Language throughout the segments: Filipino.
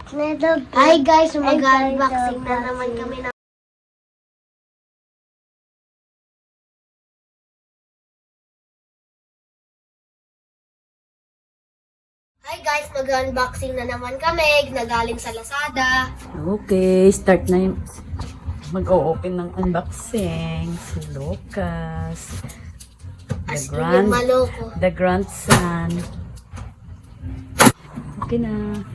Hi guys, mag-unboxing na naman kami ng Hi guys, mag-unboxing na naman kami na galing sa Lazada. Okay, start na yung mag-o-open ng unboxing si Lucas. As in yung maloko. The grandson. Okay na.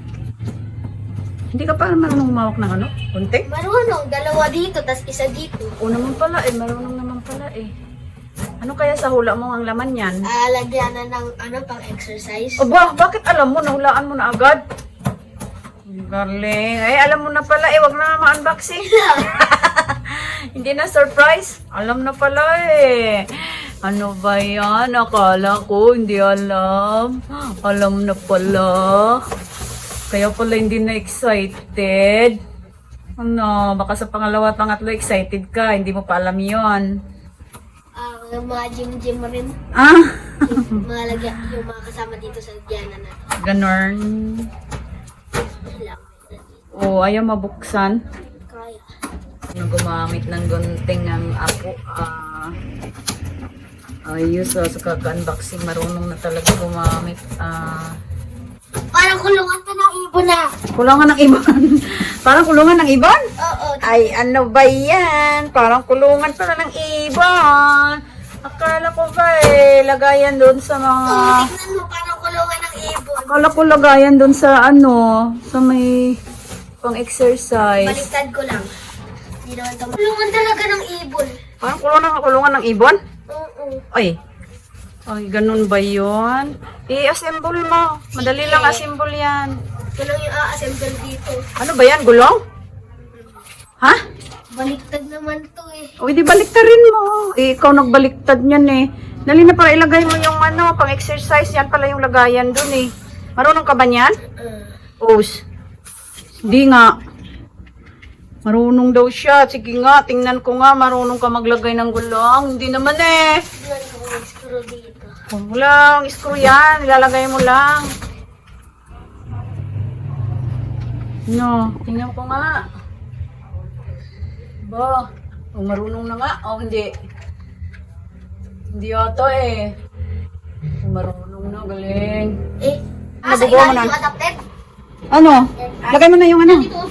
Hindi ka pa marunong umawak ng ano? Kunti? Marunong, dalawa dito, tas isa dito. Oo naman pala eh, marunong naman pala eh. Ano kaya sa hula mo ang laman yan? Lagyan na ng pang exercise. Aba, bakit alam mo? Nahulaan mo na agad? Galing. Ay, alam mo na pala eh, wag na ma-unboxing. Hindi na surprise. Alam na pala eh. Ano ba yan? Akala ko, hindi alam. Alam na pala. Kaya pala hindi na excited. Ano, baka sa pangalawa at pangatlo excited ka. Hindi mo pa alam yon. Mga gym rin. Mga lagyan, yung mga kasama dito sa lagyanan na. Ganon. Lang. Oh, ayaw mabuksan. Kaya. Nung gumamit ng gunting ang ako, ayos, sa kaka-unboxing, marunong na talaga gumamit. Parang kulungan ka ng ibon na. Kulungan ng ibon? Parang kulungan ng ibon? Oo. Ay, ano ba yan? Parang kulungan pala ng ibon. Akala ko ba eh, lagayan doon sa mga... Tingnan mo, parang kulungan ng ibon. Akala ko lagayan doon sa ano, sa may pang-exercise. Baliktad ko lang. Hindi naman ito. Kulungan talaga ng ibon. Parang kulungan ng ibon? Oo. Ay, ganun ba yun? I-assemble mo. Madali lang assemble yan. Ito lang yung a-assemble dito. Ano ba yan? Gulong? Ha? Baliktad naman to eh. O, di baliktarin mo. Ikaw nagbaliktad niyan eh. Dali na para ilagay mo yung ano, pang-exercise. Yan pala yung lagayan dun eh. Marunong ka ba niyan? Os. Di nga. Marunong daw siya. Sige nga, tingnan ko nga. Marunong ka maglagay ng gulong. Hindi naman eh. Tingnan ko yung screw dito. Walang screw yan. Ilalagay mo lang. No, tingnan ko nga. Ba, marunong na nga. O, hindi. Hindi yata eh. Marunong na, galing. Sa Nabubuo mo ilalim na. yung adapted? Ano? Lagay mo na yung ano. Dito.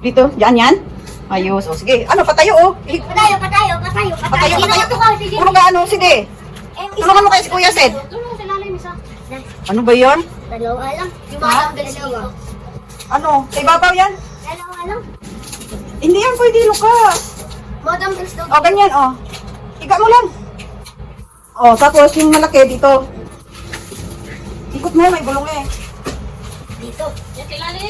Dito? Diyan yan? Ayos. O, sige. Ano, patayo oh. Patayo. Patayo. Ginawa ko ka. Sige. Puro ka ano, sige. Tulungan mo kayo si Kuya Sed. Tulungan sa lalim isa. Ano ba yan? Dalawa lang. Yung mga dumbbells dito. Ano? Sa ibabaw yan? Dalawa lang. Hindi yan pwede, Lucas. Mga dumbbells daw. O, ganyan, o. Higa mo lang. O, tapos yung malaki dito. Ikot mo, may gulong eh. Dito.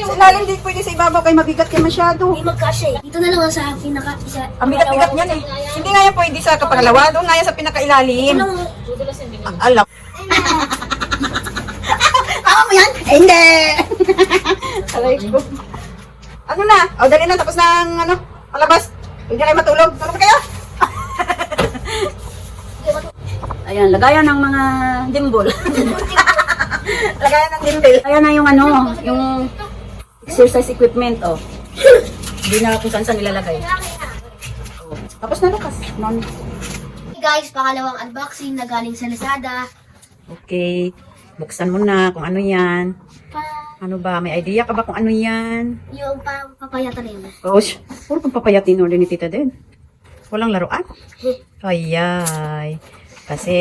Sa ilalim, di pwede sa ibabaw kay mabigat yan masyado. Hindi magkasya eh. Dito na lang sa pinaka isa. Ang bigat-bigat niyan eh. Hindi nga yan pwede sa kapangalawa. Doon nga yan sa pinakailalim. Alam. Tama mo yan? Eh, hindi. Aray ko. Ano na? O, dali na. Tapos ng ano, alabas. Hindi kayo matulog. Tulog kayo. Ayan, lagayan ng mga dimbol. Lagayan ng dimple. Ayan na yung ano, yung exercise equipment, oh. Hindi na kung saan nilalagay. Oh. Tapos na, Lucas. Hey guys, pangalawang unboxing na galing sa Lazada. Okay. Buksan mo na kung ano yan. Ano ba? May idea ka ba kung ano yan? Yung parang papayata rin. Oh, puro pang papayatin order ni Tita din. Walang laruan? Ayay. Kasi,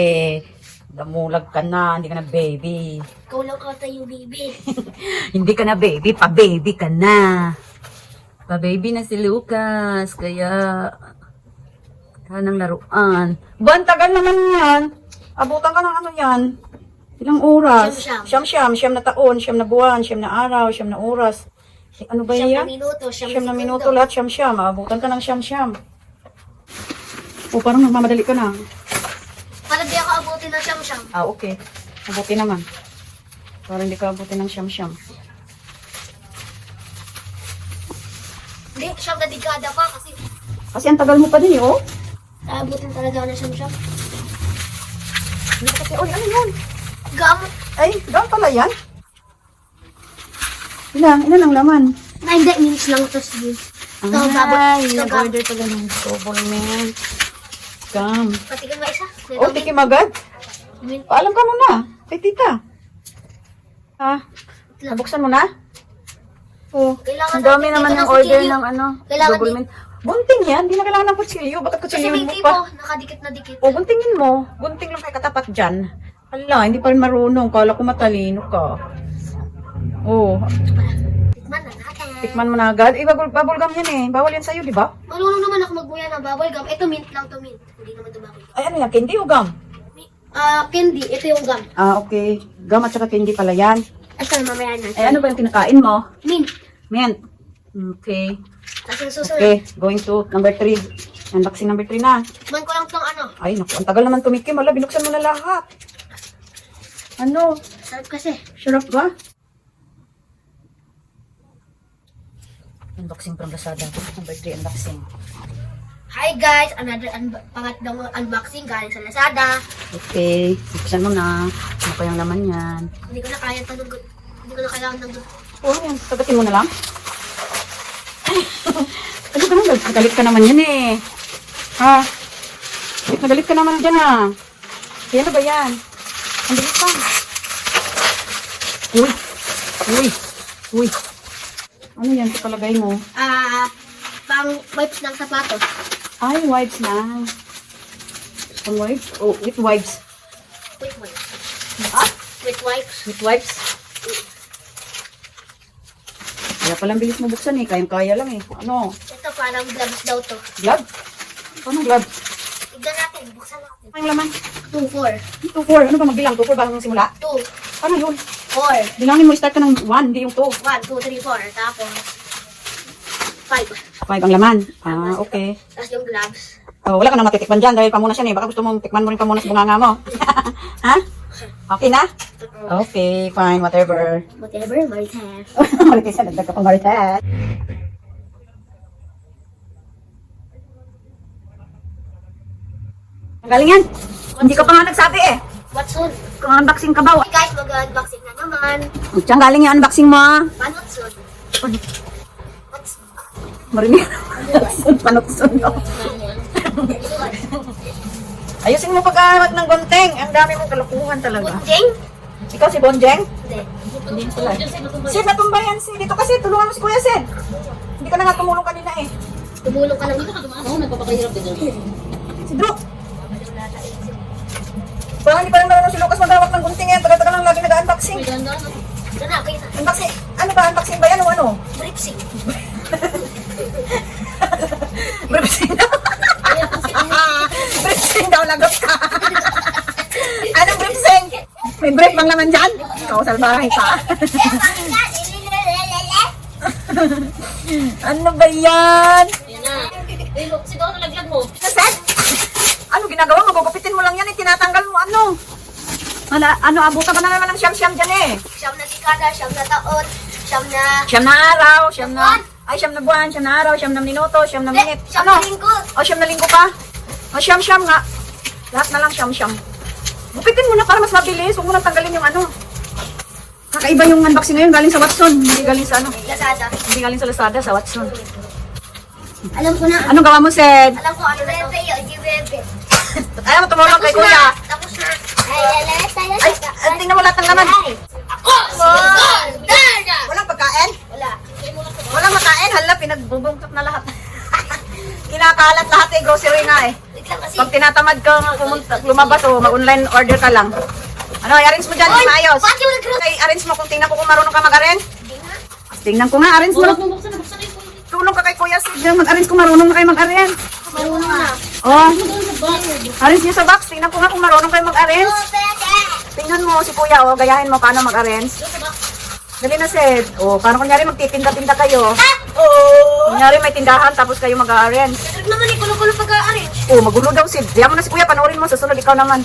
damulag ka na, hindi ka na baby. Ikaw lang kata yung baby. Hindi ka na baby, pa-baby ka na. Pa-baby na si Lucas, kaya... Kaya ng laruan. Ban, tagal naman yan. Abutan ka ng ano yan. Ilang oras? Siyam na taon, siyam na buwan, siyam na araw, siyam na oras. Ano ba yan? Siyam na minuto, lahat siyam. Abutan ka ng siyam. O, parang nagmamadali ka na. Para di ako abutin ng siyam-siyam. Okay. Abuti naman. Para hindi ka abuti ng siyam. Hindi, siyam na digada pa kasi Kasi ang tagal mo pa din eh, oh. abutin talaga ako ng siyam-siyam. Kasi, oy, ano yun? Gamot. Ay, doon pala yan. Ilan ang laman? Ay, hindi. Minutes lang ito sige. Ito, Ay, Ito, nag-order pala ng double mint. Scam. Patikin ba isa? Oh, tikim agad? Mint. Paalam ka muna. Kay tita. Ha? Nabuksan mo na? Oh, Kailangan ang dami natin naman dito yung ng order kutsilyo. ng ano, Kailangan double mint. Gunting yan, hindi na kailangan ng kutsilyo. Bakit Kasi kutsilyo may mo tipo, pa? nakadikit na dikit. O, guntingin mo. Gunting lang kay katapat dyan. Hala, hindi pa rin marunong. Kala ko matalino ka. Oh, Tikman na natin. tikman mo na agad. Eh, bubble gum yan eh. Bawal yan sa'yo, di ba? Marunong naman ako magbuya ng bubble gum. Ito mint lang to mint. Hindi naman to bubble gum. Ay, ano yan? Candy o gum? Candy. Ito yung gum. Ah, okay. Gum at saka candy pala yan. Ito, mamaya na. Ay, ano ba yung kinakain mo? Mint. Mint. Okay. Tapos yung susunod. Okay, going to number 3. Unboxing number 3 na. Tikman ko lang tong ano. Ay, naku, ang tagal naman tumikim. Wala, binuksan mo na lahat. Ano? Sarap kasi. Sarap ba? Unboxing from Lazada. Number 3 unboxing. Hi guys! Another pangatlong unboxing galing sa Lazada. Okay, buksan mo na. Ano pa yung laman yan? Hindi ko na kaya tanong. Hindi ko na kailangan ng Oh, yan. Tagatin mo na lang. Ano ka naman? Galit ka naman yan eh. Ha? Galit ka naman dyan ha. Yan na ba yan? Ang bilis pa. Uy. Uy. Uy. Ano yan sa palagay mo? Pang wipes ng sapatos. Ay, wipes na. Pang wipes? Oh, with wipes. With wipes. Ah? With wipes. With wipes? Kaya palang bilis mo buksan eh. Kayang-kaya lang eh. Ano? Ito parang gloves daw to. Glove? Paano glove? Tignan natin. Buksan natin. Ano yung laman? 2, 4. 2, 4. Ano ba magbilang? 2, 4 bago simula? 2, Ano yun? 4. Bilangin mo, start ka ng 1, hindi yung 2. 1, 2, 3, 4. Tapos 5. 5 ang laman. Ah, okay. Tapos yung gloves. Oh, wala ka na matitikman dyan dahil pamunas yan eh. Baka gusto mong tikman mo rin pamunas bunganga mo. Ha? Okay na? Okay, fine, whatever. Whatever, Marites. Marites, nagdag ka pang Marites. Ang galing yan. Hindi ka pa nga nagsabi eh. What's on? Kung unboxing ka ba? Hey guys, mag-unboxing na naman. Saan galing yung unboxing mo? What's on? What's Marinig. Panutsun no? Ayusin mo pag-aawat ng gonteng. Ang dami mong kalukuhan talaga. Bunjing? Ikaw si Bonjeng? Hindi. Hindi pala. Sid, natumba yan si. Dito kasi, tulungan mo si Kuya Sid. Hindi ka na nga tumulong kanina eh. Tumulong ka lang dito. Nagpapakahirap din. Si Drew. Parang hindi pa lang naman si Lucas magawak ng gunting yan. Tagal-tagal lang lagi nag-unboxing. Ito na, kita. Unboxing. Ano ba? Unboxing ba yan o ano? Bripsing. Bripsing daw. Bripsing daw, lagot ka. Anong bripsing? May brief bang naman dyan? Ikaw, salbahay ka. Ano ba yan? Yan na. Eh, look, si Dono nalaglag mo. Kasi, ano ginagawa mo? Gugupitin mo lang yan, tinatanggal mo ano? Ano, abutan ka na naman ng siyam-siyam dyan eh. Siyam na dekada, siyam na taon, Siyam na araw, siyam na buwan, siyam na araw, siyam na minuto, siyam na minute. siyam Ano? na linggo. O, siyam na linggo pa? O, siyam-siyam nga. Lahat na lang siyam-siyam. Gupitin mo na para mas mabilis. Huwag mo nang tanggalin yung ano. Kakaiba yung unboxing ngayon. Galing sa Watson. Hindi galing sa ano. Lazada. Hindi galing sa Lazada, sa Watson. Alam ko na. Anong gawa mo, Sed? Alam ko ano na to. Bebe. Ayaw mo tumulong kay Kuya. Tapos na. Ay, Ay, tingnan mo lahat ng laman. Ako! Dada! Walang pagkain? Wala. Walang makain. Hala, pinagbubungkot na lahat. Kinakalat lahat eh. Grocery nga eh. Wait lang kasi. Pag tinatamad kang lumabas o mag-online order ka lang. Ano, i-arrange mo dyan yung maayos. Bakit yung nag-group? Okay, arrange mo kung tingnan ko kung marunong ka mag-arrange. Hindi nga. Tingnan ko nga, arrange mo. Buksan na yung Tulong ka kay Kuya Sid. Mag-arrange kung marunong na kayo mag-arrange. marunong na. Oh, arrange niyo sa box. Tingnan ko nga kung marunong kayo mag-arrange. Tingnan mo si Kuya, oh, gayahin mo paano mag-arrange. Dali na, Sid. Oh, paano kunyari magtitinda-tinda kayo. Oo. Kunyari may tindahan tapos kayo mag-arrange. Trip naman eh, kulo-kulo pag-arrange. Oh, magulo daw, Sid. Diyan mo na si Kuya, panoorin mo. Susunod ikaw naman.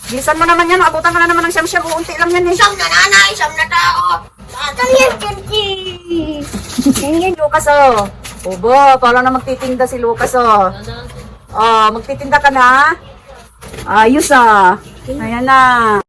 Bilisan mo naman yan. Abutan ka na naman ng siyam-siyam. Uunti lang yan eh. Siyam na nanay, siyam na tao. Tanyan, kanti. Lucas, oh. Obo, parang na magtitinda si Lucas, oh. Oh, magtitinda ka na. Ayos, ah. Ayan na.